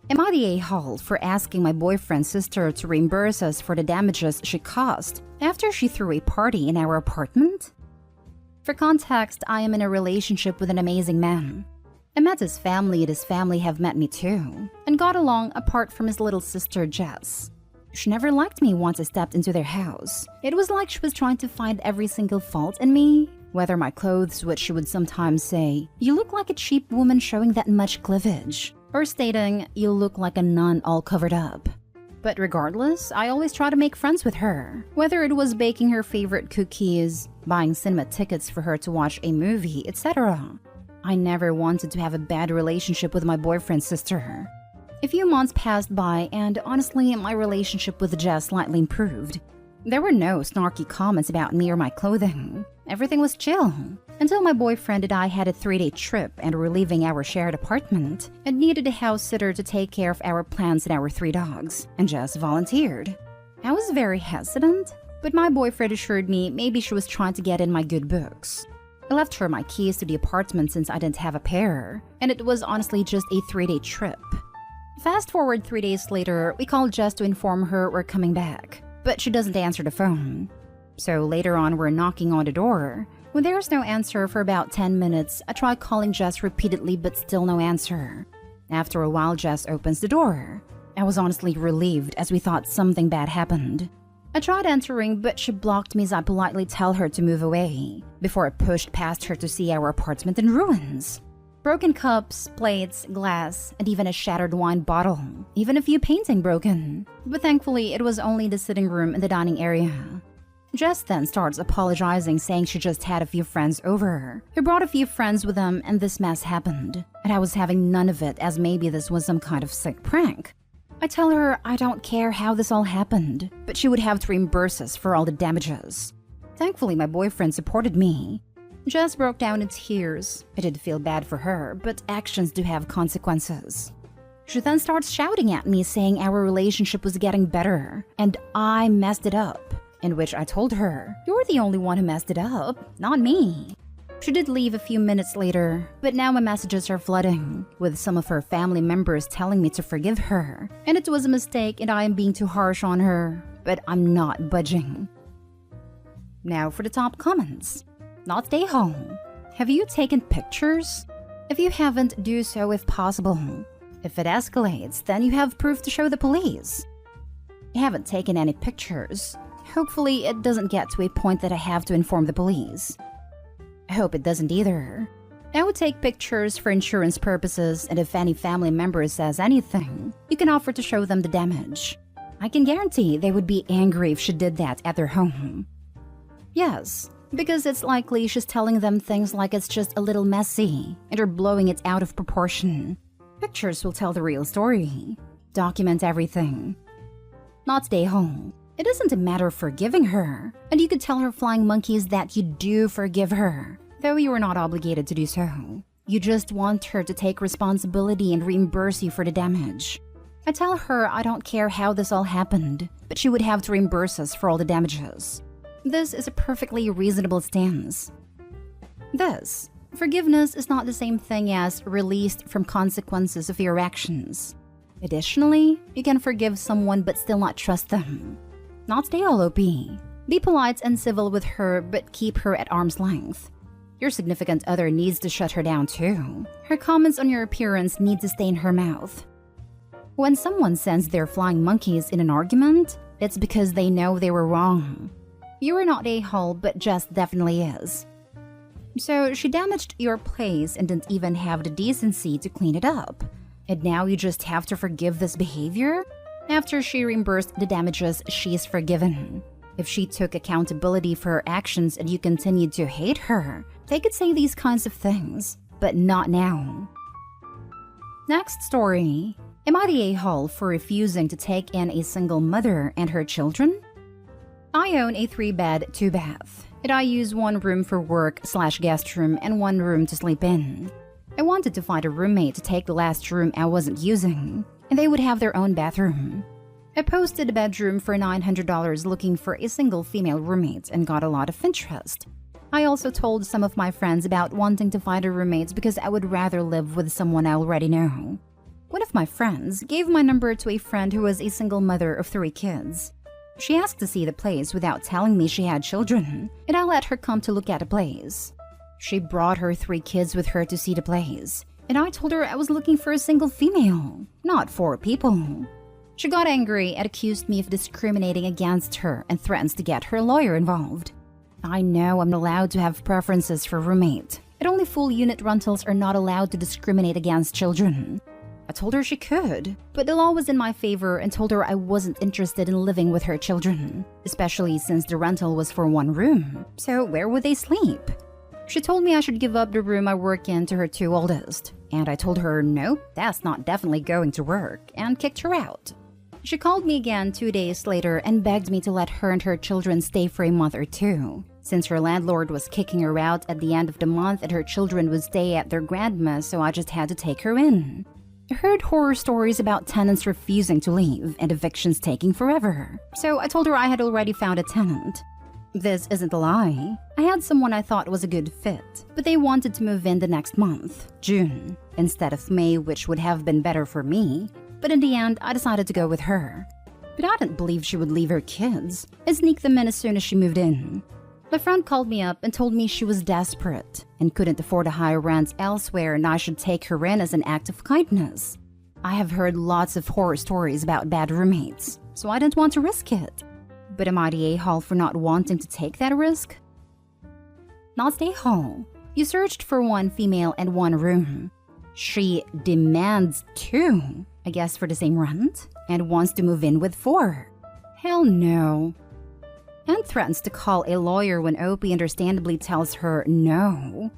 Am I the a-hole for asking my boyfriend's sister to reimburse us for the damages she caused after she threw a party in our apartment? For context, I am in a relationship with an amazing man. I met his family and his family have met me too, and got along apart from his little sister Jess. She never liked me once I stepped into their house. It was like she was trying to find every single fault in me, whether my clothes, which she would sometimes say, "You look like a cheap woman showing that much cleavage," or stating, "You look like a nun all covered up." But regardless, I always try to make friends with her, whether it was baking her favorite cookies, buying cinema tickets for her to watch a movie, etc. I never wanted to have a bad relationship with my boyfriend's sister. A few months passed by and honestly, my relationship with Jess slightly improved. There were no snarky comments about me or my clothing. Everything was chill. Until my boyfriend and I had a 3-day trip and were leaving our shared apartment and needed a house sitter to take care of our plants and our 3 dogs, and Jess volunteered. I was very hesitant, but my boyfriend assured me maybe she was trying to get in my good books. I left her my keys to the apartment since I didn't have a pair, and it was honestly just a 3-day trip. Fast forward 3 days later, we called Jess to inform her we're coming back, but she doesn't answer the phone. So later on, we're knocking on the door. When there's no answer for about 10 minutes, I try calling Jess repeatedly but still no answer. After a while, Jess opens the door. I was honestly relieved as we thought something bad happened. I tried answering, but she blocked me as I politely tell her to move away, before I pushed past her to see our apartment in ruins. Broken cups, plates, glass, and even a shattered wine bottle, even a few painting broken. But thankfully, it was only the sitting room and the dining area. Jess then starts apologizing, saying she just had a few friends over, who brought a few friends with them, and this mess happened. And I was having none of it, as maybe this was some kind of sick prank. I tell her I don't care how this all happened, but she would have to reimburse us for all the damages. Thankfully, my boyfriend supported me. Jess broke down in tears. I did feel bad for her, but actions do have consequences. She then starts shouting at me, saying our relationship was getting better, and I messed it up. In which I told her, "You're the only one who messed it up, not me." She did leave a few minutes later, but now my messages are flooding, with some of her family members telling me to forgive her, and it was a mistake and I am being too harsh on her, but I'm not budging. Now for the top comments. Not stay home. Have you taken pictures? If you haven't, do so if possible. If it escalates, then you have proof to show the police. I haven't taken any pictures. Hopefully, it doesn't get to a point that I have to inform the police. I hope it doesn't either. I would take pictures for insurance purposes, and if any family member says anything, you can offer to show them the damage. I can guarantee they would be angry if she did that at their home. Yes, because it's likely she's telling them things like it's just a little messy, and are blowing it out of proportion. Pictures will tell the real story. Document everything. Not stay home. It isn't a matter of forgiving her, and you could tell her flying monkeys that you do forgive her, though you are not obligated to do so. You just want her to take responsibility and reimburse you for the damage. I tell her I don't care how this all happened, but she would have to reimburse us for all the damages. This is a perfectly reasonable stance. Forgiveness is not the same thing as released from consequences of your actions. Additionally, you can forgive someone but still not trust them. Not stay all OP. Be polite and civil with her, but keep her at arm's length. Your significant other needs to shut her down too. Her comments on your appearance need to stay in her mouth. When someone sends their flying monkeys in an argument, it's because they know they were wrong. You are not a-hole, but Jess definitely is. So she damaged your place and didn't even have the decency to clean it up. And now you just have to forgive this behavior? After she reimbursed the damages, she's forgiven. If she took accountability for her actions and you continued to hate her, they could say these kinds of things, but not now. Next story. Am I the a-hole for refusing to take in a single mother and her children? I own a 3-bed, 2-bath, and I use one room for work/guest room and one room to sleep in. I wanted to find a roommate to take the last room I wasn't using, and they would have their own bathroom. I posted a bedroom for $900 looking for a single female roommate and got a lot of interest. I also told some of my friends about wanting to find a roommate because I would rather live with someone I already know. One of my friends gave my number to a friend who was a single mother of 3 kids. She asked to see the place without telling me she had children, and I let her come to look at the place. She brought her 3 kids with her to see the place, and I told her I was looking for a single female, not 4 people. She got angry and accused me of discriminating against her and threatens to get her lawyer involved. I know I'm not allowed to have preferences for roommate, and only full unit rentals are not allowed to discriminate against children. I told her she could, but the law was in my favor and told her I wasn't interested in living with her children, especially since the rental was for 1 room, so where would they sleep? She told me I should give up the room I work in to her 2 oldest, and I told her nope, that's not definitely going to work, and kicked her out. She called me again 2 days later and begged me to let her and her children stay for a month or 2, since her landlord was kicking her out at the end of the month and her children would stay at their grandma's, so I just had to take her in. I heard horror stories about tenants refusing to leave and evictions taking forever, so I told her I had already found a tenant. This isn't a lie. I had someone I thought was a good fit, but they wanted to move in the next month, June, instead of May, which would have been better for me. But in the end, I decided to go with her. But I didn't believe she would leave her kids and sneak them in as soon as she moved in. My friend called me up and told me she was desperate and couldn't afford a higher rent elsewhere and I should take her in as an act of kindness. I have heard lots of horror stories about bad roommates, so I didn't want to risk it. But am I the a-hole for not wanting to take that risk? Not the a-hole. You searched for 1 female and 1 room. She demands 2, I guess for the same rent, and wants to move in with 4. Hell no. And threatens to call a lawyer when Opie understandably tells her no.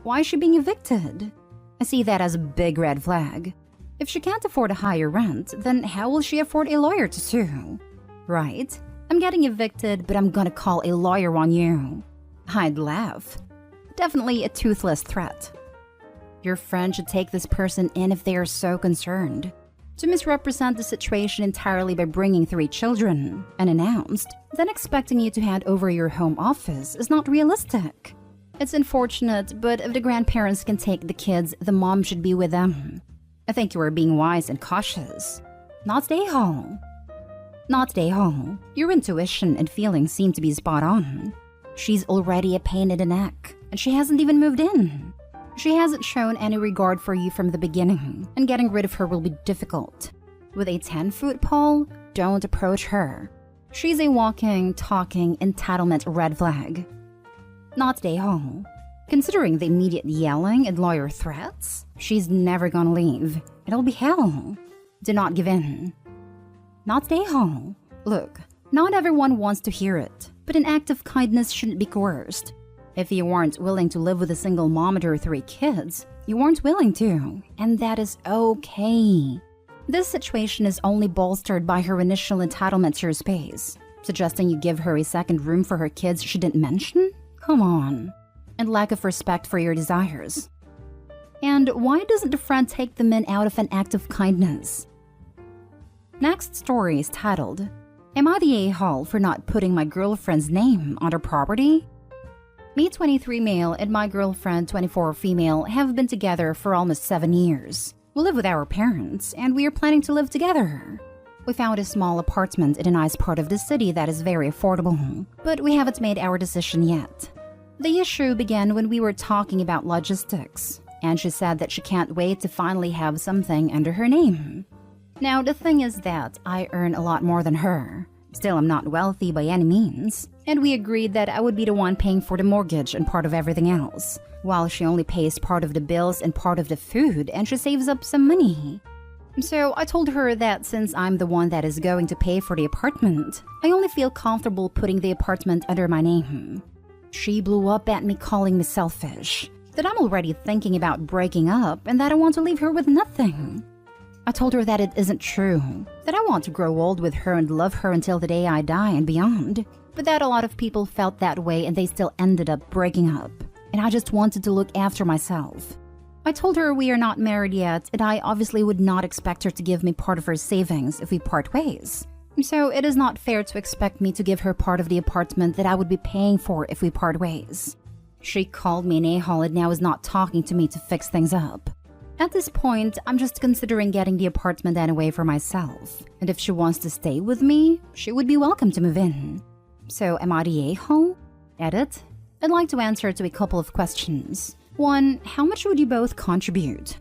Why is she being evicted? I see that as a big red flag. If she can't afford a higher rent, then how will she afford a lawyer to sue? Right? I'm getting evicted, but I'm gonna call a lawyer on you. I'd laugh. Definitely a toothless threat. Your friend should take this person in if they are so concerned. To misrepresent the situation entirely by bringing 3 children, unannounced, then expecting you to hand over your home office is not realistic. It's unfortunate, but if the grandparents can take the kids, the mom should be with them. I think you are being wise and cautious. Not stay home. Not stay home. Your intuition and feelings seem to be spot on. She's already a pain in the neck, and she hasn't even moved in. She hasn't shown any regard for you from the beginning, and getting rid of her will be difficult. With a 10-foot pole, don't approach her. She's a walking, talking, entitlement red flag. Not stay home. Considering the immediate yelling and lawyer threats, she's never gonna leave. It'll be hell. Do not give in. Not stay home. Look, not everyone wants to hear it, but an act of kindness shouldn't be coerced. If you weren't willing to live with a single mom and her 3 kids, you weren't willing to, and that is okay. This situation is only bolstered by her initial entitlement to your space, suggesting you give her a second room for her kids she didn't mention? Come on. And lack of respect for your desires. And why doesn't the friend take them in out of an act of kindness? Next story is titled, Am I the a-hole for not putting my girlfriend's name on her property? Me, 23 male, and my girlfriend, 24 female, have been together for almost 7 years. We live with our parents, and we are planning to live together. We found a small apartment in a nice part of the city that is very affordable, but we haven't made our decision yet. The issue began when we were talking about logistics, and she said that she can't wait to finally have something under her name. Now, the thing is that I earn a lot more than her. Still, I'm not wealthy by any means, and we agreed that I would be the one paying for the mortgage and part of everything else, while she only pays part of the bills and part of the food, and she saves up some money. So I told her that since I'm the one that is going to pay for the apartment, I only feel comfortable putting the apartment under my name. She blew up at me calling me selfish, that I'm already thinking about breaking up and that I want to leave her with nothing. I told her that it isn't true, that I want to grow old with her and love her until the day I die and beyond, but that a lot of people felt that way and they still ended up breaking up, and I just wanted to look after myself. I told her we are not married yet, and I obviously would not expect her to give me part of her savings if we part ways. So it is not fair to expect me to give her part of the apartment that I would be paying for if we part ways. She called me an a-hole and now is not talking to me to fix things up. At this point, I'm just considering getting the apartment anyway for myself. And if she wants to stay with me, she would be welcome to move in. So am I the a-hole? Edit. I'd like to answer to a couple of questions. 1. How much would you both contribute?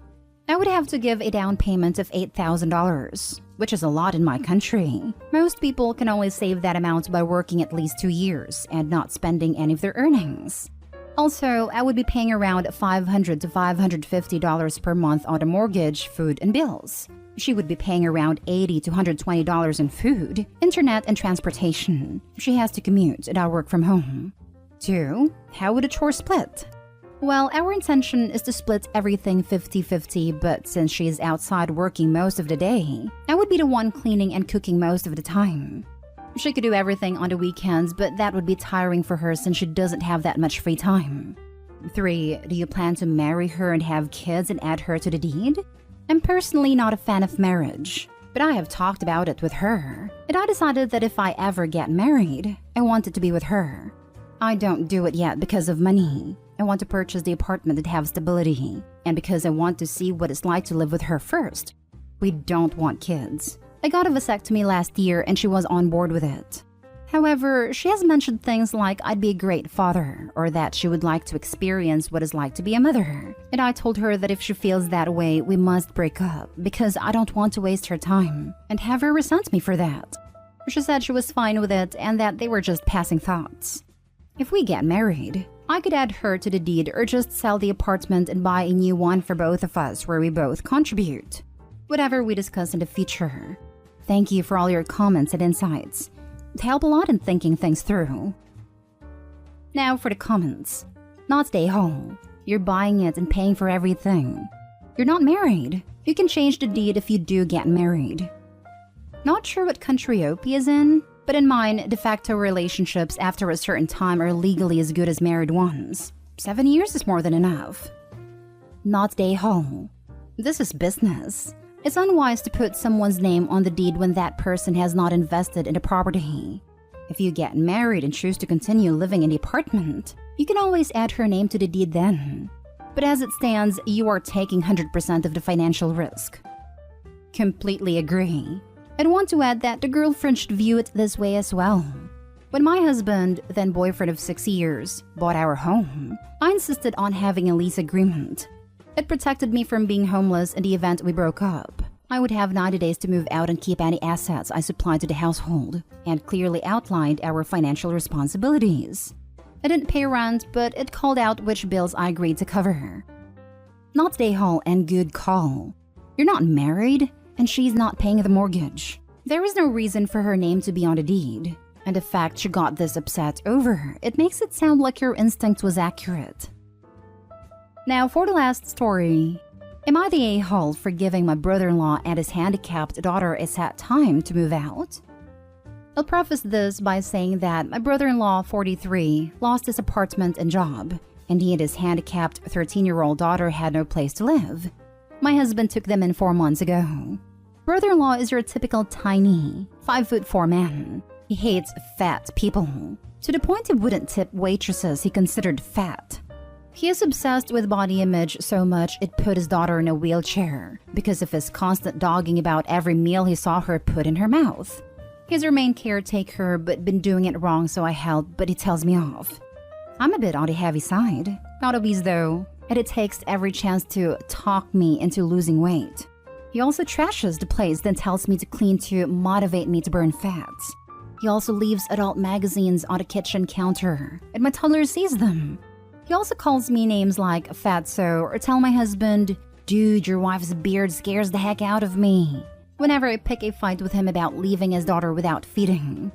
I would have to give a down payment of $8,000, which is a lot in my country. Most people can only save that amount by working at least 2 years and not spending any of their earnings. Also, I would be paying around $500 to $550 per month on the mortgage, food, and bills. She would be paying around $80 to $120 in food, internet, and transportation. She has to commute and I work from home. 2. How would a chore split? Well, our intention is to split everything 50-50, but since she is outside working most of the day, I would be the one cleaning and cooking most of the time. She could do everything on the weekends, but that would be tiring for her since she doesn't have that much free time. 3. Do you plan to marry her and have kids and add her to the deed? I'm personally not a fan of marriage, but I have talked about it with her, and I decided that if I ever get married, I wanted to be with her. I don't do it yet because of money. I want to purchase the apartment and have stability, and because I want to see what it's like to live with her first. We don't want kids. I got a vasectomy last year and she was on board with it. However, she has mentioned things like I'd be a great father or that she would like to experience what it's like to be a mother. And I told her that if she feels that way, we must break up because I don't want to waste her time and have her resent me for that. She said she was fine with it and that they were just passing thoughts. If we get married, I could add her to the deed or just sell the apartment and buy a new one for both of us where we both contribute. Whatever we discuss in the future. Thank you for all your comments and insights. It helped a lot in thinking things through. Now for the comments. Not stay home. You're buying it and paying for everything. You're not married. You can change the deed if you do get married. Not sure what country OP is in, but in mine, de facto relationships after a certain time are legally as good as married ones. 7 years is more than enough. Not stay home. This is business. It's unwise to put someone's name on the deed when that person has not invested in the property. If you get married and choose to continue living in the apartment, you can always add her name to the deed then. But as it stands, you are taking 100% of the financial risk. Completely agree. I'd want to add that the girlfriend should view it this way as well. When my husband, then boyfriend of 6 years, bought our home, I insisted on having a lease agreement. It protected me from being homeless in the event we broke up. I would have 90 days to move out and keep any assets I supplied to the household, and clearly outlined our financial responsibilities. I didn't pay rent, but it called out which bills I agreed to cover. Not stay home and good call. You're not married, and she's not paying the mortgage. There is no reason for her name to be on the deed, and the fact she got this upset over, it makes it sound like your instinct was accurate. Now for the last story. Am I the a-hole for giving my brother-in-law and his handicapped daughter a sad time to move out? I'll preface this by saying that my brother-in-law, 43, lost his apartment and job, and he and his handicapped 13-year-old daughter had no place to live. My husband took them in 4 months ago. Brother-in-law is your typical tiny, 5'4" man. He hates fat people, to the point he wouldn't tip waitresses he considered fat. He is obsessed with body image so much it put his daughter in a wheelchair because of his constant dogging about every meal he saw her put in her mouth. He's her main caretaker but been doing it wrong, so I help, but he tells me off. I'm a bit on the heavy side. Not obese though, and it takes every chance to talk me into losing weight. He also trashes the place, then tells me to clean to motivate me to burn fats. He also leaves adult magazines on the kitchen counter, and my toddler sees them. He also calls me names like fatso or tell my husband, "Dude, your wife's beard scares the heck out of me," whenever I pick a fight with him about leaving his daughter without feeding.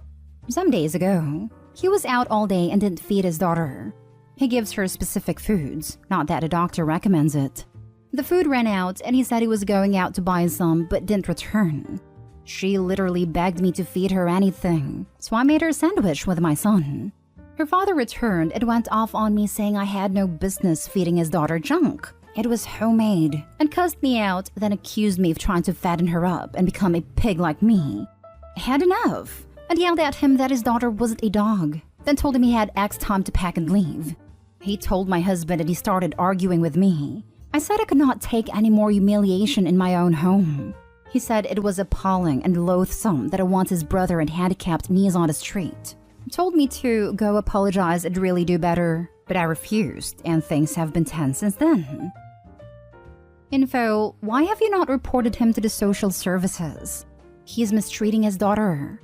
Some days ago, he was out all day and didn't feed his daughter. He gives her specific foods, not that a doctor recommends it. The food ran out and he said he was going out to buy some but didn't return. She literally begged me to feed her anything, so I made her a sandwich with my son. Her father returned and went off on me saying I had no business feeding his daughter junk. It was homemade, and cussed me out, then accused me of trying to fatten her up and become a pig like me. I had enough, and yelled at him that his daughter wasn't a dog, then told him he had X time to pack and leave. He told my husband and he started arguing with me. I said I could not take any more humiliation in my own home. He said it was appalling and loathsome that I want his brother and handicapped knees on the street. He told me to go apologize and really do better, but I refused, and things have been tense since then. Info, why have you not reported him to the social services? He's mistreating his daughter.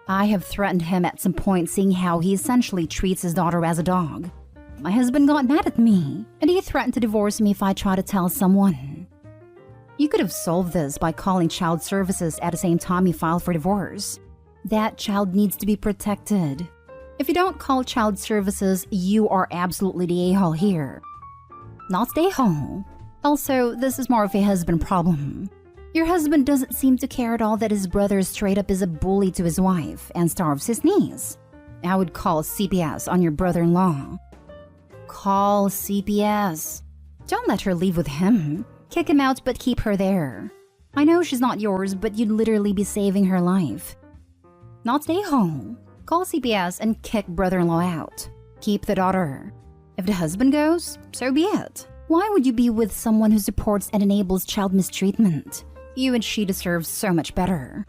I have threatened him at some point, seeing how he essentially treats his daughter as a dog. My husband got mad at me, and he threatened to divorce me if I try to tell someone. You could have solved this by calling child services at the same time you filed for divorce. That child needs to be protected. If you don't call child services, you are absolutely the a-hole here. Not the a-hole. Also, this is more of a husband problem. Your husband doesn't seem to care at all that his brother straight up is a bully to his wife and starves his niece. I would call CPS on your brother-in-law. Call CPS. Don't let her leave with him. Kick him out but keep her there. I know she's not yours, but you'd literally be saving her life. Not stay home. Call CPS and kick brother-in-law out. Keep the daughter. If the husband goes, so be it. Why would you be with someone who supports and enables child mistreatment? You and she deserve so much better.